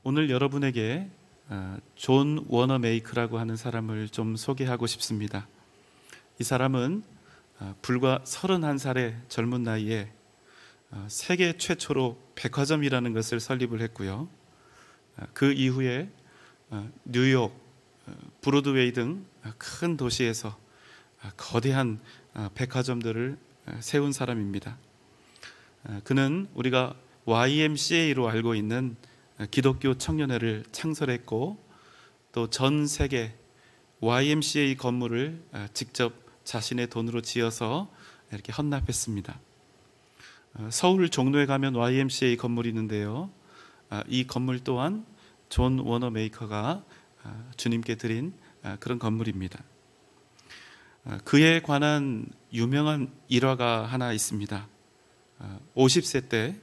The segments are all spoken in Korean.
오늘 여러분에게 존 워너메이커라고 하는 사람을 좀 소개하고 싶습니다. 이 사람은 불과 31살의 젊은 나이에 세계 최초로 백화점이라는 것을 설립을 했고요. 그 이후에 뉴욕, 브로드웨이 등 큰 도시에서 거대한 백화점들을 세운 사람입니다. 그는 우리가 YMCA로 알고 있는 기독교 청년회를 창설했고, 또 전 세계 YMCA 건물을 직접 자신의 돈으로 지어서 이렇게 헌납했습니다. 서울 종로에 가면 YMCA 건물이 있는데요, 이 건물 또한 존 워너메이커가 주님께 드린 그런 건물입니다. 그에 관한 유명한 일화가 하나 있습니다. 50세 때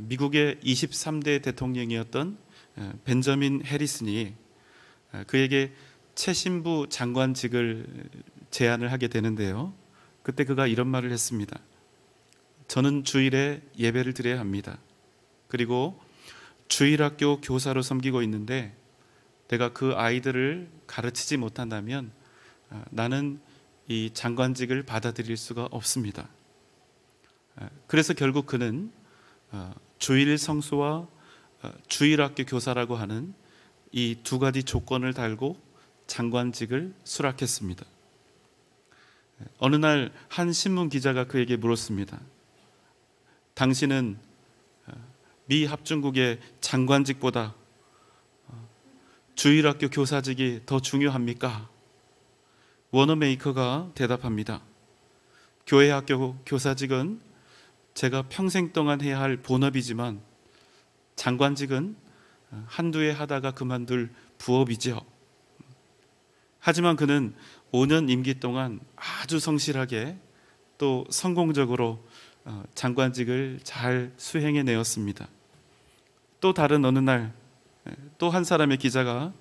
미국의 23대 대통령이었던 벤저민 해리슨이 그에게 최신부 장관직을 제안을 하게 되는데요, 그때 그가 이런 말을 했습니다. 저는 주일에 예배를 드려야 합니다. 그리고 주일학교 교사로 섬기고 있는데 내가 그 아이들을 가르치지 못한다면 나는 이 장관직을 받아들일 수가 없습니다. 그래서 결국 그는 주일 성수와 주일학교 교사라고 하는 이 두 가지 조건을 달고 장관직을 수락했습니다. 어느 날 한 신문 기자가 그에게 물었습니다. 당신은 미 합중국의 장관직보다 주일학교 교사직이 더 중요합니까? 워너메이커가 대답합니다. 교회학교 교사직은 제가 평생 동안 해야 할 본업이지만 장관직은 한두 해 하다가 그만둘 부업이죠. 하지만 그는 5년 임기 동안 아주 성실하게 또 성공적으로 장관직을 잘 수행해내었습니다. 또 다른 어느 날 또 한 사람의 기자가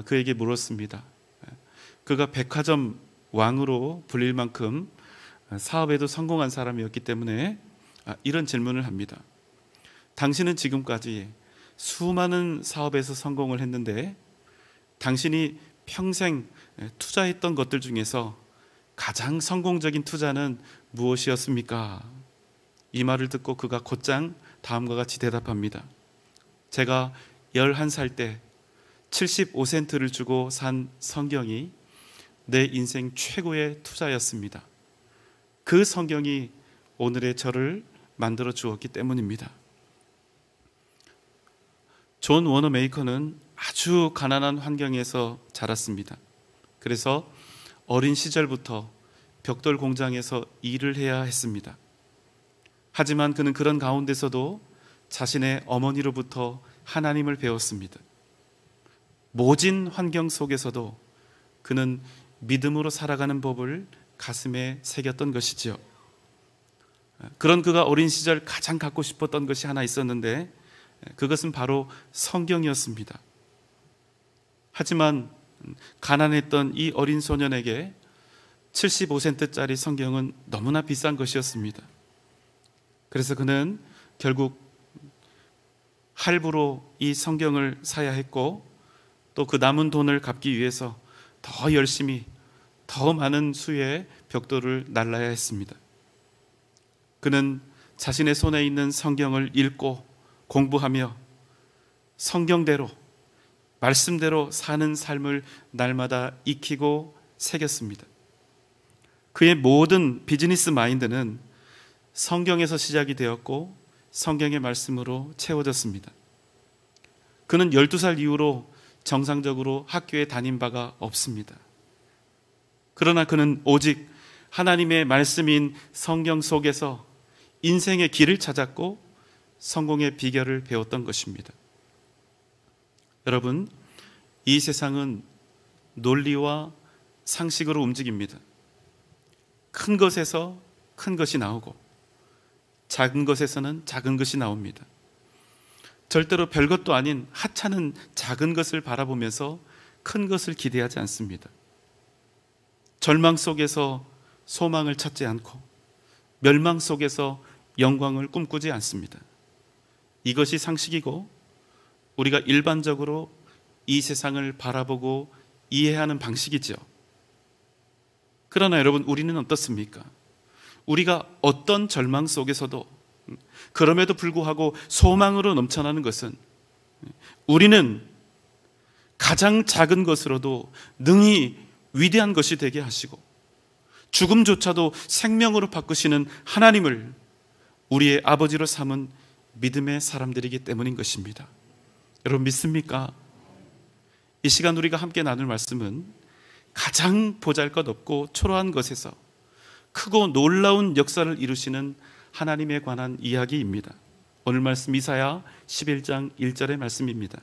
그에게 물었습니다. 그가 백화점 왕으로 불릴 만큼 사업에도 성공한 사람이었기 때문에 이런 질문을 합니다. 당신은 지금까지 수많은 사업에서 성공을 했는데 당신이 평생 투자했던 것들 중에서 가장 성공적인 투자는 무엇이었습니까? 이 말을 듣고 그가 곧장 다음과 같이 대답합니다. 제가 11살 때 75센트를 주고 산 성경이 내 인생 최고의 투자였습니다. 그 성경이 오늘의 저를 만들어 주었기 때문입니다. 존 워너메이커는 아주 가난한 환경에서 자랐습니다. 그래서 어린 시절부터 벽돌 공장에서 일을 해야 했습니다. 하지만 그는 그런 가운데서도 자신의 어머니로부터 하나님을 배웠습니다. 모진 환경 속에서도 그는 믿음으로 살아가는 법을 가슴에 새겼던 것이지요. 그런 그가 어린 시절 가장 갖고 싶었던 것이 하나 있었는데 그것은 바로 성경이었습니다. 하지만 가난했던 이 어린 소년에게 75센트짜리 성경은 너무나 비싼 것이었습니다. 그래서 그는 결국 할부로 이 성경을 사야 했고, 또 그 남은 돈을 갚기 위해서 더 열심히 더 많은 수의 벽돌을 날라야 했습니다. 그는 자신의 손에 있는 성경을 읽고 공부하며 성경대로 말씀대로 사는 삶을 날마다 익히고 새겼습니다. 그의 모든 비즈니스 마인드는 성경에서 시작이 되었고 성경의 말씀으로 채워졌습니다. 그는 12살 이후로 정상적으로 학교에 다닌 바가 없습니다. 그러나 그는 오직 하나님의 말씀인 성경 속에서 인생의 길을 찾았고 성공의 비결을 배웠던 것입니다. 여러분, 이 세상은 논리와 상식으로 움직입니다. 큰 것에서 큰 것이 나오고 작은 것에서는 작은 것이 나옵니다. 절대로 별것도 아닌 하찮은 작은 것을 바라보면서 큰 것을 기대하지 않습니다. 절망 속에서 소망을 찾지 않고 멸망 속에서 영광을 꿈꾸지 않습니다. 이것이 상식이고 우리가 일반적으로 이 세상을 바라보고 이해하는 방식이죠. 그러나 여러분, 우리는 어떻습니까? 우리가 어떤 절망 속에서도 그럼에도 불구하고 소망으로 넘쳐나는 것은 우리는 가장 작은 것으로도 능히 위대한 것이 되게 하시고 죽음조차도 생명으로 바꾸시는 하나님을 우리의 아버지로 삼은 믿음의 사람들이기 때문인 것입니다. 여러분 믿습니까? 이 시간 우리가 함께 나눌 말씀은 가장 보잘것없고 초라한 것에서 크고 놀라운 역사를 이루시는 하나님에 관한 이야기입니다. 오늘 말씀 이사야 11장 1절의 말씀입니다.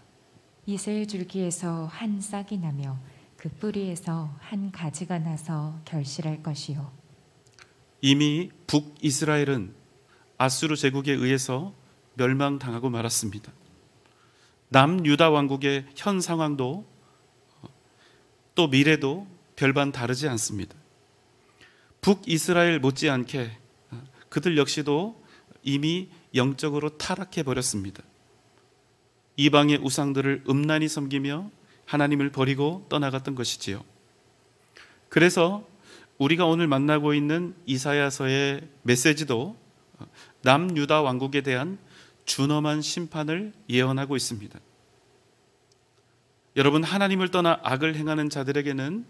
이슬 줄기에서 한 싹이 나며 그 뿌리에서 한 가지가 나서 결실할 것이요. 이미 북이스라엘은 아수르 제국에 의해서 멸망당하고 말았습니다. 남유다 왕국의 현 상황도 또 미래도 별반 다르지 않습니다. 북이스라엘 못지않게 그들 역시도 이미 영적으로 타락해 버렸습니다. 이방의 우상들을 음란히 섬기며 하나님을 버리고 떠나갔던 것이지요. 그래서 우리가 오늘 만나고 있는 이사야서의 메시지도 남유다 왕국에 대한 준엄한 심판을 예언하고 있습니다. 여러분, 하나님을 떠나 악을 행하는 자들에게는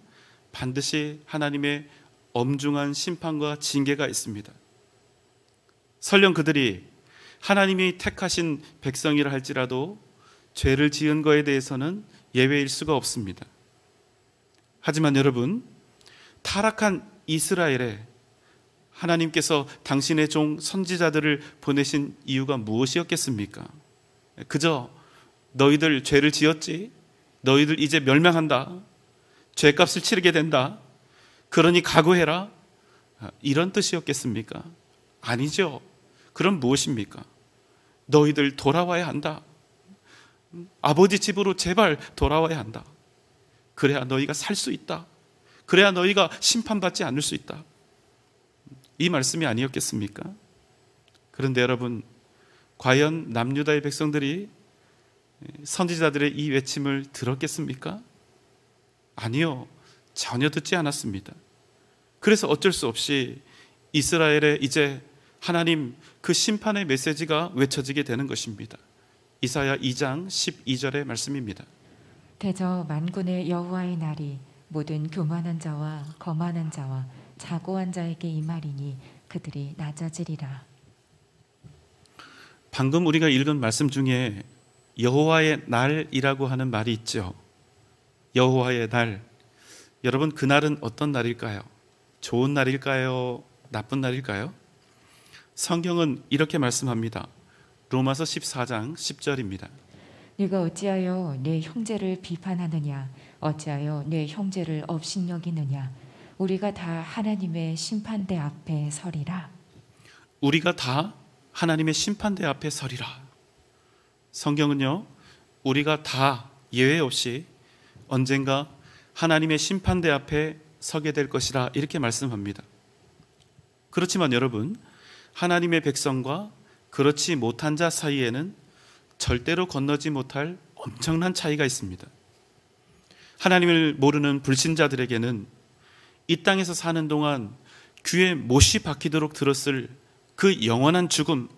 반드시 하나님의 엄중한 심판과 징계가 있습니다. 설령 그들이 하나님이 택하신 백성이라 할지라도 죄를 지은 거에 대해서는 예외일 수가 없습니다. 하지만 여러분, 타락한 이스라엘에 하나님께서 당신의 종 선지자들을 보내신 이유가 무엇이었겠습니까? 그저 너희들 죄를 지었지, 너희들 이제 멸망한다, 죄값을 치르게 된다, 그러니 각오해라, 이런 뜻이었겠습니까? 아니죠. 그럼 무엇입니까? 너희들 돌아와야 한다, 아버지 집으로 제발 돌아와야 한다, 그래야 너희가 살 수 있다, 그래야 너희가 심판받지 않을 수 있다, 이 말씀이 아니었겠습니까? 그런데 여러분, 과연 남유다의 백성들이 선지자들의 이 외침을 들었겠습니까? 아니요, 전혀 듣지 않았습니다. 그래서 어쩔 수 없이 이스라엘에 이제 하나님 그 심판의 메시지가 외쳐지게 되는 것입니다. 이사야 2장 12절의 말씀입니다. 대저 만군의 여호와의 날이 모든 교만한 자와 거만한 자와 자고한 자에게 임하리니 그들이 낮아지리라. 방금 우리가 읽은 말씀 중에 여호와의 날이라고 하는 말이 있죠. 여호와의 날. 여러분, 그 날은 어떤 날일까요? 좋은 날일까요? 나쁜 날일까요? 성경은 이렇게 말씀합니다. 로마서 14장 10절입니다. 네가 어찌하여 내 형제를 비판하느냐? 어찌하여 내 형제를 업신여기느냐? 우리가 다 하나님의 심판대 앞에 서리라. 우리가 다 하나님의 심판대 앞에 서리라. 성경은요, 우리가 다 예외 없이 언젠가 하나님의 심판대 앞에 서게 될 것이라 이렇게 말씀합니다. 그렇지만 여러분, 하나님의 백성과 그렇지 못한 자 사이에는 절대로 건너지 못할 엄청난 차이가 있습니다. 하나님을 모르는 불신자들에게는 이 땅에서 사는 동안 귀에 못이 박히도록 들었을 그 영원한 죽음,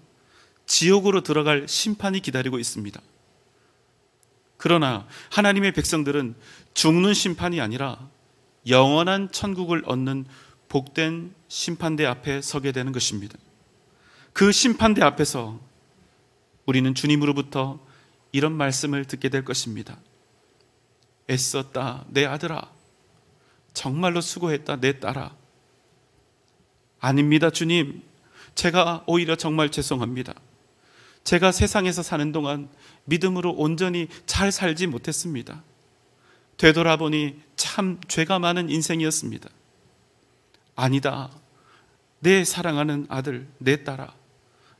지옥으로 들어갈 심판이 기다리고 있습니다. 그러나 하나님의 백성들은 죽는 심판이 아니라 영원한 천국을 얻는 복된 심판대 앞에 서게 되는 것입니다. 그 심판대 앞에서 우리는 주님으로부터 이런 말씀을 듣게 될 것입니다. 애썼다 내 아들아, 정말로 수고했다 내 딸아. 아닙니다 주님, 제가 오히려 정말 죄송합니다. 제가 세상에서 사는 동안 믿음으로 온전히 잘 살지 못했습니다. 되돌아보니 참 죄가 많은 인생이었습니다. 아니다, 내 사랑하는 아들 내 딸아,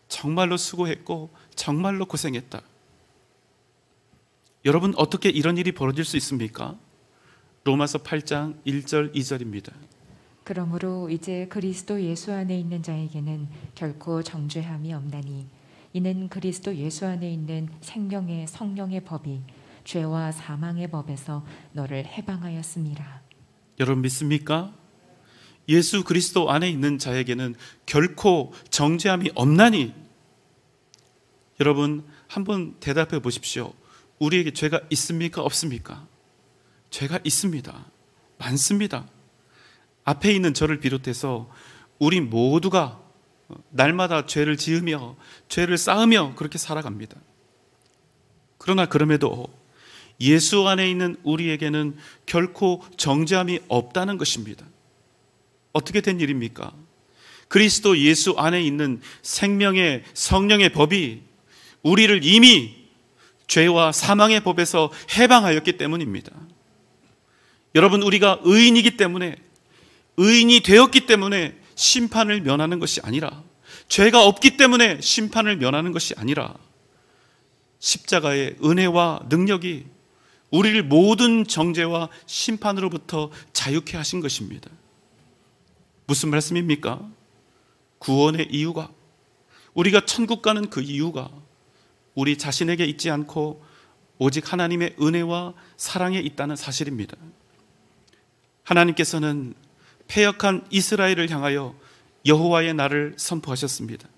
정말로 수고했고 정말로 고생했다. 여러분, 어떻게 이런 일이 벌어질 수 있습니까? 로마서 8장 1절 2절입니다. 그러므로 이제 그리스도 예수 안에 있는 자에게는 결코 정죄함이 없나니 이는 그리스도 예수 안에 있는 생명의 성령의 법이 죄와 사망의 법에서 너를 해방하였음이라. 여러분 믿습니까? 예수 그리스도 안에 있는 자에게는 결코 정죄함이 없나니. 여러분 한번 대답해 보십시오. 우리에게 죄가 있습니까? 없습니까? 죄가 있습니다. 많습니다. 앞에 있는 저를 비롯해서 우리 모두가 날마다 죄를 지으며 죄를 쌓으며 그렇게 살아갑니다. 그러나 그럼에도 예수 안에 있는 우리에게는 결코 정죄함이 없다는 것입니다. 어떻게 된 일입니까? 그리스도 예수 안에 있는 생명의 성령의 법이 우리를 이미 죄와 사망의 법에서 해방하였기 때문입니다. 여러분, 우리가 의인이기 때문에, 의인이 되었기 때문에 심판을 면하는 것이 아니라, 죄가 없기 때문에 심판을 면하는 것이 아니라, 십자가의 은혜와 능력이 우리를 모든 정죄와 심판으로부터 자유케 하신 것입니다. 무슨 말씀입니까? 구원의 이유가, 우리가 천국 가는 그 이유가 우리 자신에게 있지 않고 오직 하나님의 은혜와 사랑에 있다는 사실입니다. 하나님께서는 패역한 이스라엘을 향하여 여호와의 날을 선포하셨습니다.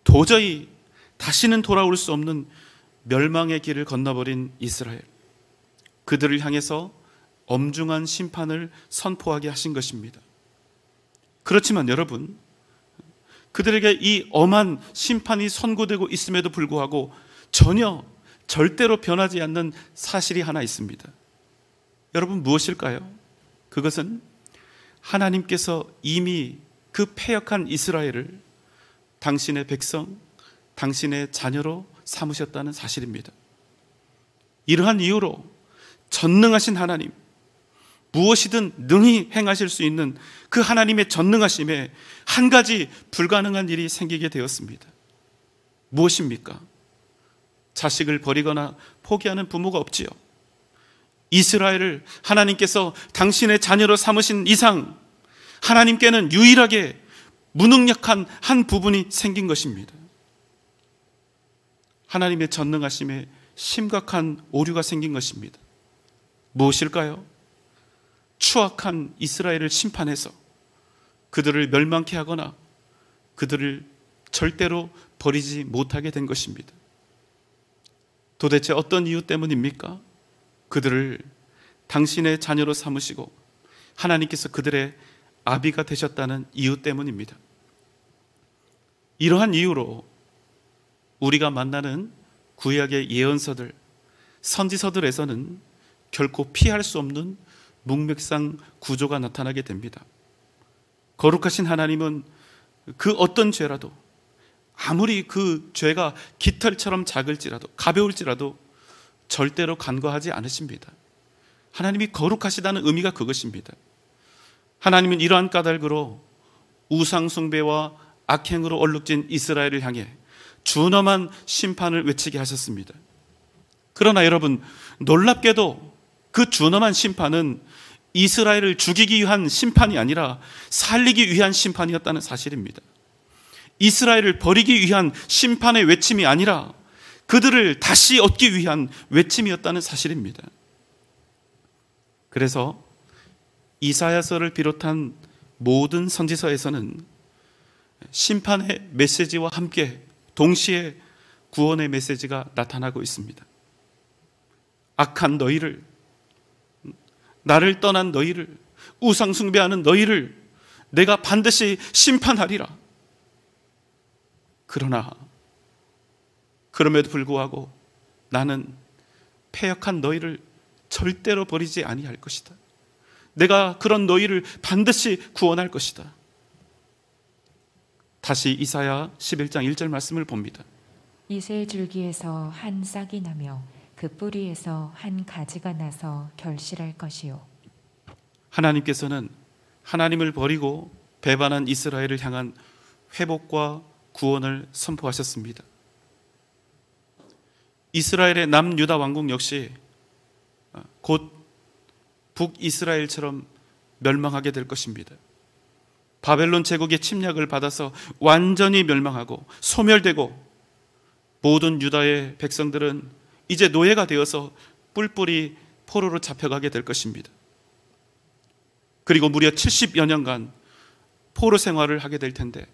도저히 다시는 돌아올 수 없는 멸망의 길을 건너버린 이스라엘, 그들을 향해서 엄중한 심판을 선포하게 하신 것입니다. 그렇지만 여러분, 그들에게 이 엄한 심판이 선고되고 있음에도 불구하고 전혀 절대로 변하지 않는 사실이 하나 있습니다. 여러분, 무엇일까요? 그것은 하나님께서 이미 그 패역한 이스라엘을 당신의 백성, 당신의 자녀로 삼으셨다는 사실입니다. 이러한 이유로 전능하신 하나님, 무엇이든 능히 행하실 수 있는 그 하나님의 전능하심에 한 가지 불가능한 일이 생기게 되었습니다. 무엇입니까? 자식을 버리거나 포기하는 부모가 없지요. 이스라엘을 하나님께서 당신의 자녀로 삼으신 이상 하나님께는 유일하게 무능력한 한 부분이 생긴 것입니다. 하나님의 전능하심에 심각한 오류가 생긴 것입니다. 무엇일까요? 추악한 이스라엘을 심판해서 그들을 멸망케 하거나 그들을 절대로 버리지 못하게 된 것입니다. 도대체 어떤 이유 때문입니까? 그들을 당신의 자녀로 삼으시고 하나님께서 그들의 아비가 되셨다는 이유 때문입니다. 이러한 이유로 우리가 만나는 구약의 예언서들, 선지서들에서는 결코 피할 수 없는 문맥상 구조가 나타나게 됩니다. 거룩하신 하나님은 그 어떤 죄라도, 아무리 그 죄가 깃털처럼 작을지라도, 가벼울지라도 절대로 간과하지 않으십니다. 하나님이 거룩하시다는 의미가 그것입니다. 하나님은 이러한 까닭으로 우상숭배와 악행으로 얼룩진 이스라엘을 향해 준엄한 심판을 외치게 하셨습니다. 그러나 여러분, 놀랍게도 그 준엄한 심판은 이스라엘을 죽이기 위한 심판이 아니라 살리기 위한 심판이었다는 사실입니다. 이스라엘을 버리기 위한 심판의 외침이 아니라 그들을 다시 얻기 위한 외침이었다는 사실입니다. 그래서 이사야서를 비롯한 모든 선지서에서는 심판의 메시지와 함께 동시에 구원의 메시지가 나타나고 있습니다. 악한 너희를, 나를 떠난 너희를, 우상 숭배하는 너희를 내가 반드시 심판하리라. 그러나 그럼에도 불구하고 나는 패역한 너희를 절대로 버리지 아니할 것이다. 내가 그런 너희를 반드시 구원할 것이다. 다시 이사야 11장 1절 말씀을 봅니다. 이새 줄기에서 한 싹이 나며 그 뿌리에서 한 가지가 나서 결실할 것이요. 하나님께서는 하나님을 버리고 배반한 이스라엘을 향한 회복과 구원을 선포하셨습니다. 이스라엘의 남유다 왕국 역시 곧 북이스라엘처럼 멸망하게 될 것입니다. 바벨론 제국의 침략을 받아서 완전히 멸망하고 소멸되고, 모든 유다의 백성들은 이제 노예가 되어서 뿔뿔이 포로로 잡혀가게 될 것입니다. 그리고 무려 70여 년간 포로 생활을 하게 될 텐데,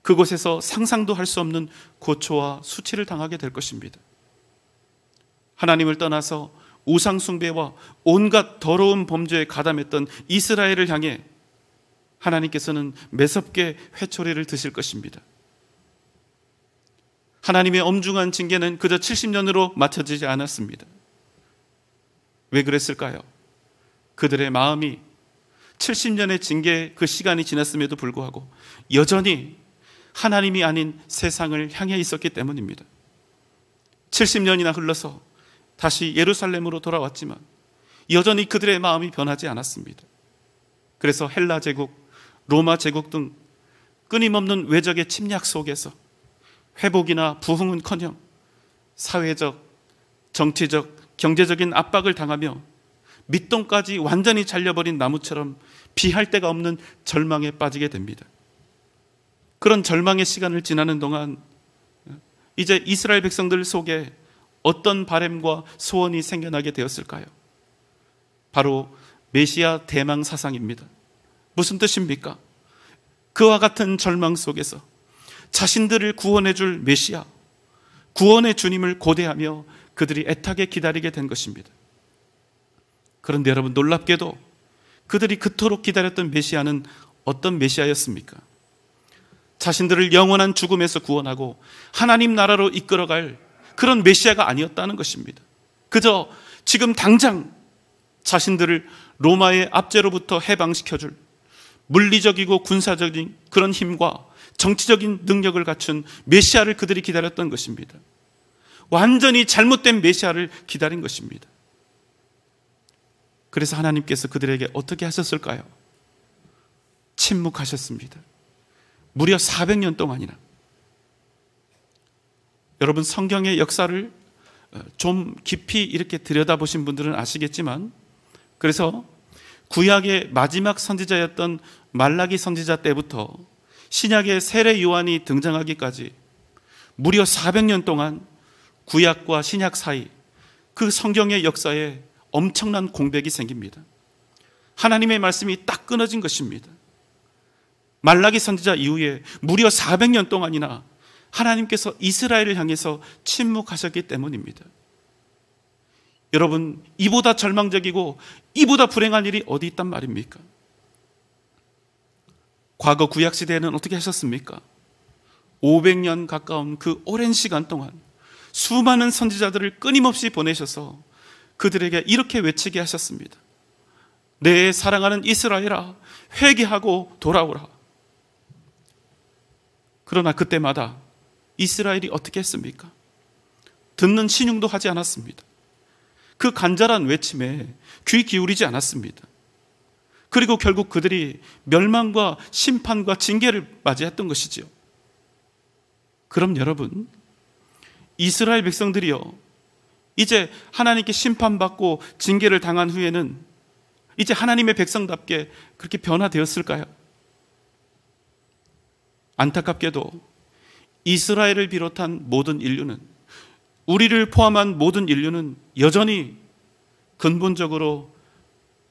그곳에서 상상도 할 수 없는 고초와 수치를 당하게 될 것입니다. 하나님을 떠나서 우상 숭배와 온갖 더러운 범죄에 가담했던 이스라엘을 향해 하나님께서는 매섭게 회초리를 드실 것입니다. 하나님의 엄중한 징계는 그저 70년으로 맞춰지지 않았습니다. 왜 그랬을까요? 그들의 마음이 70년의 징계 그 시간이 지났음에도 불구하고 여전히 하나님이 아닌 세상을 향해 있었기 때문입니다. 70년이나 흘러서 다시 예루살렘으로 돌아왔지만 여전히 그들의 마음이 변하지 않았습니다. 그래서 헬라 제국, 로마 제국 등 끊임없는 외적의 침략 속에서 회복이나 부흥은커녕 사회적, 정치적, 경제적인 압박을 당하며 밑동까지 완전히 잘려버린 나무처럼 비할 데가 없는 절망에 빠지게 됩니다. 그런 절망의 시간을 지나는 동안 이제 이스라엘 백성들 속에 어떤 바램과 소원이 생겨나게 되었을까요? 바로 메시아 대망 사상입니다. 무슨 뜻입니까? 그와 같은 절망 속에서 자신들을 구원해 줄 메시아, 구원의 주님을 고대하며 그들이 애타게 기다리게 된 것입니다. 그런데 여러분, 놀랍게도 그들이 그토록 기다렸던 메시아는 어떤 메시아였습니까? 자신들을 영원한 죽음에서 구원하고 하나님 나라로 이끌어갈 그런 메시아가 아니었다는 것입니다. 그저 지금 당장 자신들을 로마의 압제로부터 해방시켜줄 물리적이고 군사적인 그런 힘과 정치적인 능력을 갖춘 메시아를 그들이 기다렸던 것입니다. 완전히 잘못된 메시아를 기다린 것입니다. 그래서 하나님께서 그들에게 어떻게 하셨을까요? 침묵하셨습니다. 무려 400년 동안이나. 여러분, 성경의 역사를 좀 깊이 이렇게 들여다보신 분들은 아시겠지만, 그래서 구약의 마지막 선지자였던 말라기 선지자 때부터 신약의 세례 요한이 등장하기까지 무려 400년 동안 구약과 신약 사이 그 성경의 역사에 엄청난 공백이 생깁니다. 하나님의 말씀이 딱 끊어진 것입니다. 말라기 선지자 이후에 무려 400년 동안이나 하나님께서 이스라엘을 향해서 침묵하셨기 때문입니다. 여러분, 이보다 절망적이고 이보다 불행한 일이 어디 있단 말입니까? 과거 구약시대에는 어떻게 하셨습니까? 500년 가까운 그 오랜 시간 동안 수많은 선지자들을 끊임없이 보내셔서 그들에게 이렇게 외치게 하셨습니다. 내 사랑하는 이스라엘아, 회개하고 돌아오라. 그러나 그때마다 이스라엘이 어떻게 했습니까? 듣는 신용도 하지 않았습니다. 그 간절한 외침에 귀 기울이지 않았습니다. 그리고 결국 그들이 멸망과 심판과 징계를 맞이했던 것이지요. 그럼 여러분, 이스라엘 백성들이요, 이제 하나님께 심판받고 징계를 당한 후에는 이제 하나님의 백성답게 그렇게 변화되었을까요? 안타깝게도 이스라엘을 비롯한 모든 인류는, 우리를 포함한 모든 인류는 여전히 근본적으로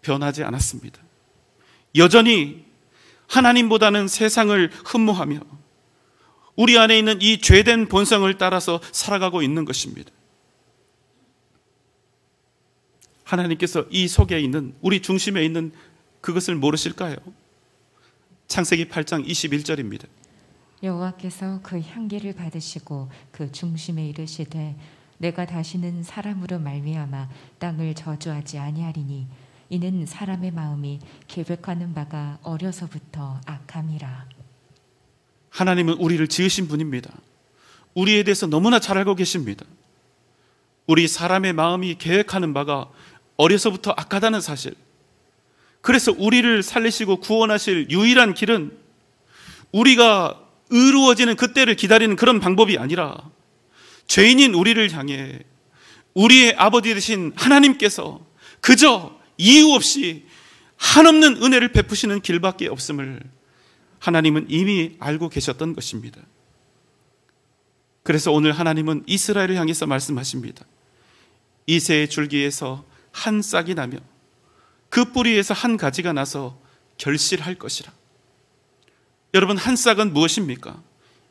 변하지 않았습니다. 여전히 하나님보다는 세상을 흠모하며 우리 안에 있는 이 죄된 본성을 따라서 살아가고 있는 것입니다. 하나님께서 이 속에 있는, 우리 중심에 있는 그것을 모르실까요? 창세기 8장 21절입니다. 여호와께서 그 향기를 받으시고 그 중심에 이르시되 내가 다시는 사람으로 말미암아 땅을 저주하지 아니하리니 이는 사람의 마음이 계획하는 바가 어려서부터 악함이라. 하나님은 우리를 지으신 분입니다. 우리에 대해서 너무나 잘 알고 계십니다. 우리 사람의 마음이 계획하는 바가 어려서부터 악하다는 사실, 그래서 우리를 살리시고 구원하실 유일한 길은 우리가 의로워지는 그때를 기다리는 그런 방법이 아니라 죄인인 우리를 향해 우리의 아버지 되신 하나님께서 그저 이유 없이 한없는 은혜를 베푸시는 길밖에 없음을 하나님은 이미 알고 계셨던 것입니다. 그래서 오늘 하나님은 이스라엘을 향해서 말씀하십니다. 이새의 줄기에서 한 싹이 나며 그 뿌리에서 한 가지가 나서 결실할 것이라. 여러분, 한 싹은 무엇입니까?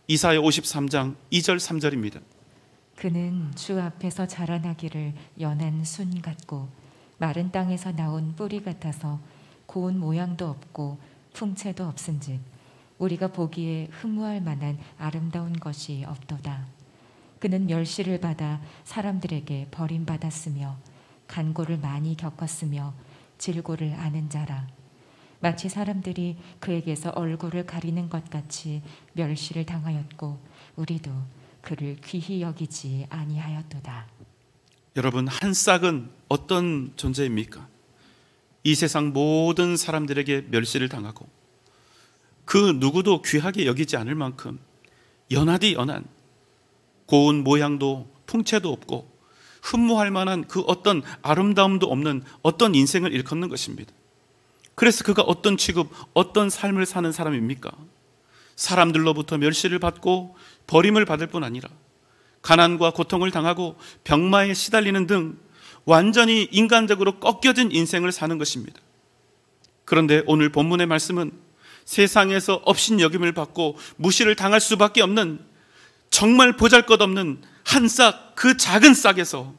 이사야 53장 2절 3절입니다. 그는 주 앞에서 자라나기를 연한 순 같고 마른 땅에서 나온 뿌리 같아서 고운 모양도 없고 풍채도 없은즉 우리가 보기에 흠모할 만한 아름다운 것이 없도다. 그는 멸시를 받아 사람들에게 버림받았으며 간고를 많이 겪었으며 질고를 아는 자라. 마치 사람들이 그에게서 얼굴을 가리는 것 같이 멸시를 당하였고 우리도 그를 귀히 여기지 아니하였도다. 여러분, 한 싹은 어떤 존재입니까? 이 세상 모든 사람들에게 멸시를 당하고 그 누구도 귀하게 여기지 않을 만큼 연하디 연한, 고운 모양도 풍채도 없고 흠모할 만한 그 어떤 아름다움도 없는 어떤 인생을 일컫는 것입니다. 그래서 그가 어떤 취급, 어떤 삶을 사는 사람입니까? 사람들로부터 멸시를 받고 버림을 받을 뿐 아니라 가난과 고통을 당하고 병마에 시달리는 등 완전히 인간적으로 꺾여진 인생을 사는 것입니다. 그런데 오늘 본문의 말씀은 세상에서 업신여김을 받고 무시를 당할 수밖에 없는 정말 보잘것없는 한 싹, 그 작은 싹에서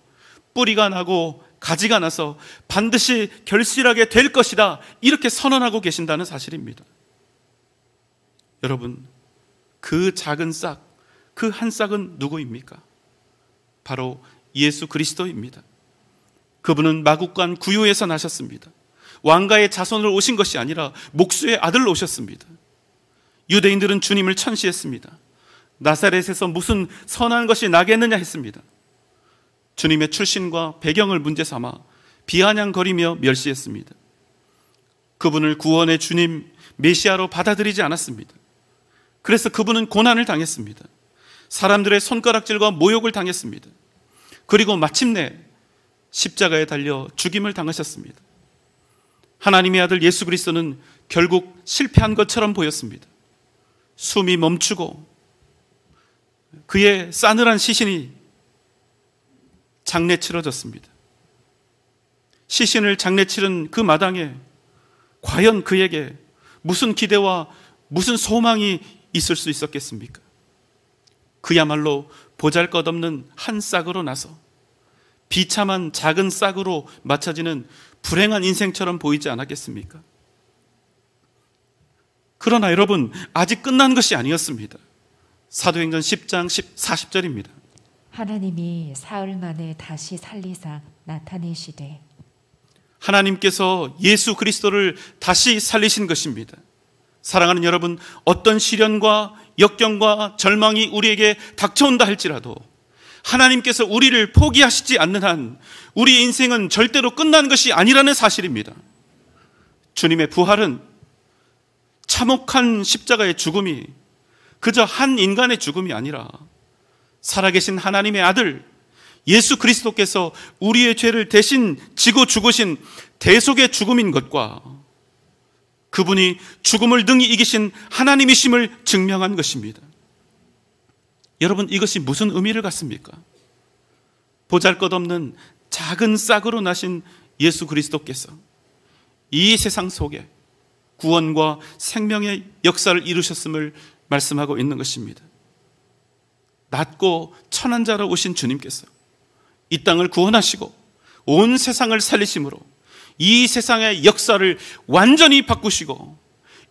뿌리가 나고 가지가 나서 반드시 결실하게 될 것이다, 이렇게 선언하고 계신다는 사실입니다. 여러분, 그 작은 싹, 그 한 싹은 누구입니까? 바로 예수 그리스도입니다. 그분은 마국간 구유에서 나셨습니다. 왕가의 자손으로 오신 것이 아니라 목수의 아들로 오셨습니다. 유대인들은 주님을 천시했습니다. 나사렛에서 무슨 선한 것이 나겠느냐 했습니다. 주님의 출신과 배경을 문제 삼아 비아냥거리며 멸시했습니다. 그분을 구원의 주님, 메시아로 받아들이지 않았습니다. 그래서 그분은 고난을 당했습니다. 사람들의 손가락질과 모욕을 당했습니다. 그리고 마침내 십자가에 달려 죽임을 당하셨습니다. 하나님의 아들 예수 그리스도는 결국 실패한 것처럼 보였습니다. 숨이 멈추고 그의 싸늘한 시신이 장례치러졌습니다. 시신을 장례치른 그 마당에 과연 그에게 무슨 기대와 무슨 소망이 있을 수 있었겠습니까? 그야말로 보잘것없는 한 싹으로 나서 비참한 작은 싹으로 맞춰지는 불행한 인생처럼 보이지 않았겠습니까? 그러나 여러분, 아직 끝난 것이 아니었습니다. 사도행전 10장 40절입니다. 하나님이 사흘 만에 다시 살리사 나타내시되. 하나님께서 예수 그리스도를 다시 살리신 것입니다. 사랑하는 여러분, 어떤 시련과 역경과 절망이 우리에게 닥쳐온다 할지라도 하나님께서 우리를 포기하시지 않는 한 우리 인생은 절대로 끝난 것이 아니라는 사실입니다. 주님의 부활은 참혹한 십자가의 죽음이 그저 한 인간의 죽음이 아니라 살아계신 하나님의 아들 예수 그리스도께서 우리의 죄를 대신 지고 죽으신 대속의 죽음인 것과 그분이 죽음을 능히 이기신 하나님이심을 증명한 것입니다. 여러분, 이것이 무슨 의미를 갖습니까? 보잘것없는 작은 싹으로 나신 예수 그리스도께서 이 세상 속에 구원과 생명의 역사를 이루셨음을 말씀하고 있는 것입니다. 낮고 천한 자로 오신 주님께서 이 땅을 구원하시고 온 세상을 살리심으로 이 세상의 역사를 완전히 바꾸시고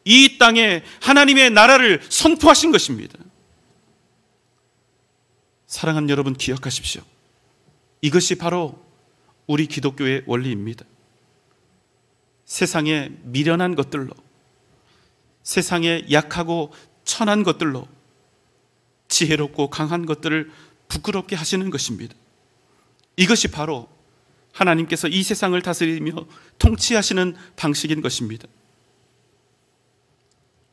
이 땅에 하나님의 나라를 선포하신 것입니다. 사랑하는 여러분, 기억하십시오. 이것이 바로 우리 기독교의 원리입니다. 세상에 미련한 것들로, 세상에 약하고 천한 것들로 지혜롭고 강한 것들을 부끄럽게 하시는 것입니다. 이것이 바로 하나님께서 이 세상을 다스리며 통치하시는 방식인 것입니다.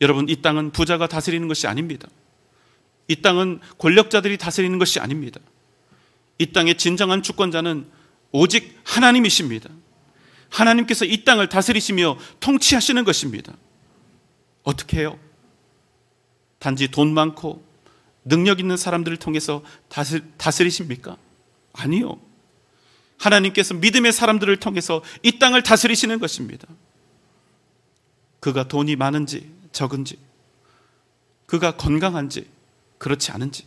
여러분, 이 땅은 부자가 다스리는 것이 아닙니다. 이 땅은 권력자들이 다스리는 것이 아닙니다. 이 땅의 진정한 주권자는 오직 하나님이십니다. 하나님께서 이 땅을 다스리시며 통치하시는 것입니다. 어떻게 해요? 단지 돈 많고 능력 있는 사람들을 통해서 다스리십니까? 아니요. 하나님께서 믿음의 사람들을 통해서 이 땅을 다스리시는 것입니다. 그가 돈이 많은지 적은지, 그가 건강한지 그렇지 않은지,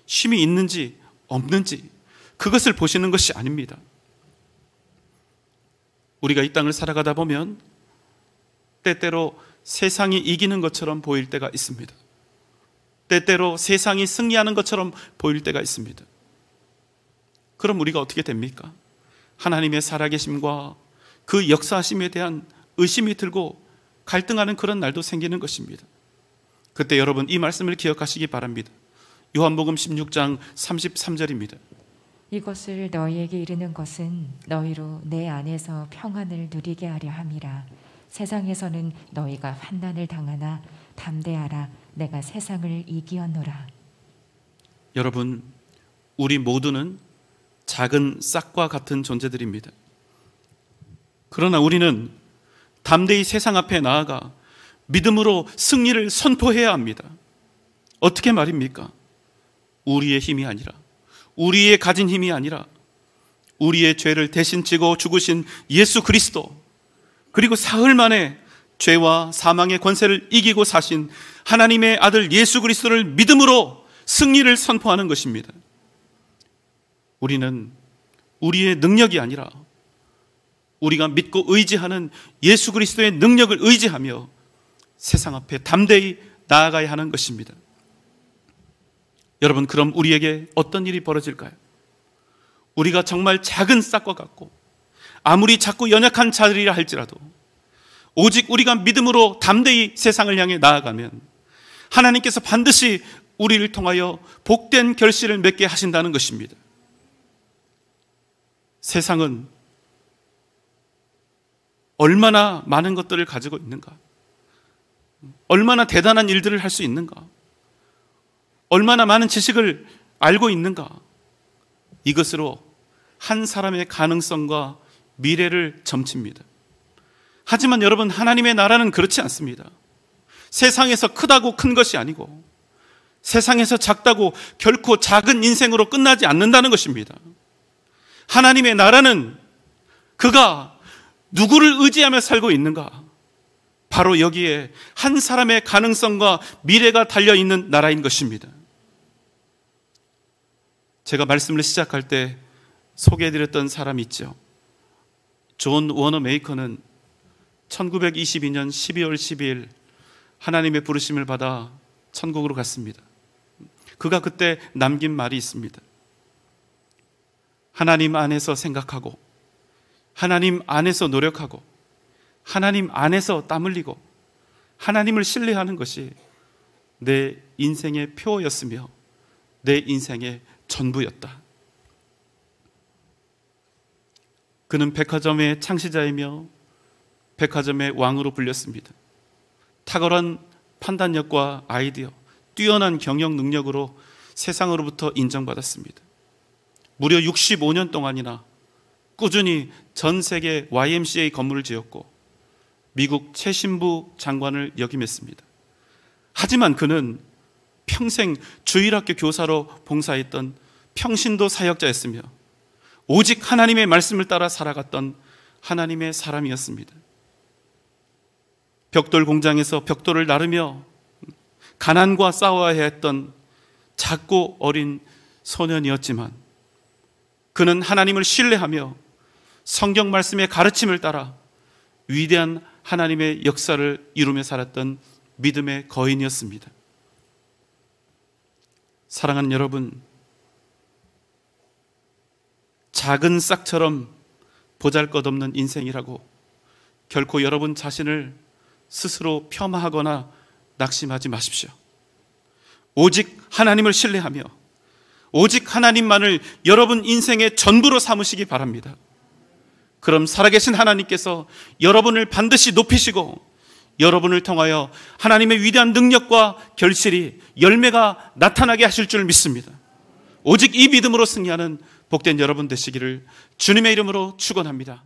쉼이 있는지 없는지 그것을 보시는 것이 아닙니다. 우리가 이 땅을 살아가다 보면 때때로 세상이 이기는 것처럼 보일 때가 있습니다. 때때로 세상이 승리하는 것처럼 보일 때가 있습니다. 그럼 우리가 어떻게 됩니까? 하나님의 살아계심과 그 역사하심에 대한 의심이 들고 갈등하는 그런 날도 생기는 것입니다. 그때 여러분 이 말씀을 기억하시기 바랍니다. 요한복음 16장 33절입니다. 이것을 너희에게 이르는 것은 너희로 내 안에서 평안을 누리게 하려 함이라. 세상에서는 너희가 환난을 당하나 담대하라. 내가 세상을 이기었노라. 여러분, 우리 모두는 작은 싹과 같은 존재들입니다. 그러나 우리는 담대히 세상 앞에 나아가 믿음으로 승리를 선포해야 합니다. 어떻게 말입니까? 우리의 힘이 아니라, 우리의 가진 힘이 아니라 우리의 죄를 대신 지고 죽으신 예수 그리스도, 그리고 사흘 만에 죄와 사망의 권세를 이기고 사신 하나님의 아들 예수 그리스도를 믿음으로 승리를 선포하는 것입니다. 우리는 우리의 능력이 아니라 우리가 믿고 의지하는 예수 그리스도의 능력을 의지하며 세상 앞에 담대히 나아가야 하는 것입니다. 여러분, 그럼 우리에게 어떤 일이 벌어질까요? 우리가 정말 작은 싹과 같고 아무리 작고 연약한 자들이라 할지라도 오직 우리가 믿음으로 담대히 세상을 향해 나아가면 하나님께서 반드시 우리를 통하여 복된 결실을 맺게 하신다는 것입니다. 세상은 얼마나 많은 것들을 가지고 있는가? 얼마나 대단한 일들을 할 수 있는가? 얼마나 많은 지식을 알고 있는가? 이것으로 한 사람의 가능성과 미래를 점칩니다. 하지만 여러분, 하나님의 나라는 그렇지 않습니다. 세상에서 크다고 큰 것이 아니고 세상에서 작다고 결코 작은 인생으로 끝나지 않는다는 것입니다. 하나님의 나라는 그가 누구를 의지하며 살고 있는가? 바로 여기에 한 사람의 가능성과 미래가 달려있는 나라인 것입니다. 제가 말씀을 시작할 때 소개해드렸던 사람이 있죠. 존 워너 메이커는 1922년 12월 12일 하나님의 부르심을 받아 천국으로 갔습니다. 그가 그때 남긴 말이 있습니다. 하나님 안에서 생각하고 하나님 안에서 노력하고 하나님 안에서 땀 흘리고 하나님을 신뢰하는 것이 내 인생의 표였으며 내 인생의 전부였다. 그는 백화점의 창시자이며 백화점의 왕으로 불렸습니다. 탁월한 판단력과 아이디어, 뛰어난 경영 능력으로 세상으로부터 인정받았습니다. 무려 65년 동안이나 꾸준히 전 세계 YMCA 건물을 지었고 미국 최신부 장관을 역임했습니다. 하지만 그는 평생 주일학교 교사로 봉사했던 평신도 사역자였으며 오직 하나님의 말씀을 따라 살아갔던 하나님의 사람이었습니다. 벽돌 공장에서 벽돌을 나르며 가난과 싸워야 했던 작고 어린 소년이었지만 그는 하나님을 신뢰하며 성경 말씀의 가르침을 따라 위대한 하나님의 역사를 이루며 살았던 믿음의 거인이었습니다. 사랑하는 여러분, 작은 싹처럼 보잘것없는 인생이라고 결코 여러분 자신을 스스로 폄하하거나 낙심하지 마십시오. 오직 하나님을 신뢰하며 오직 하나님만을 여러분 인생의 전부로 삼으시기 바랍니다. 그럼 살아계신 하나님께서 여러분을 반드시 높이시고 여러분을 통하여 하나님의 위대한 능력과 결실이 열매가 나타나게 하실 줄 믿습니다. 오직 이 믿음으로 승리하는 복된 여러분 되시기를 주님의 이름으로 축원합니다.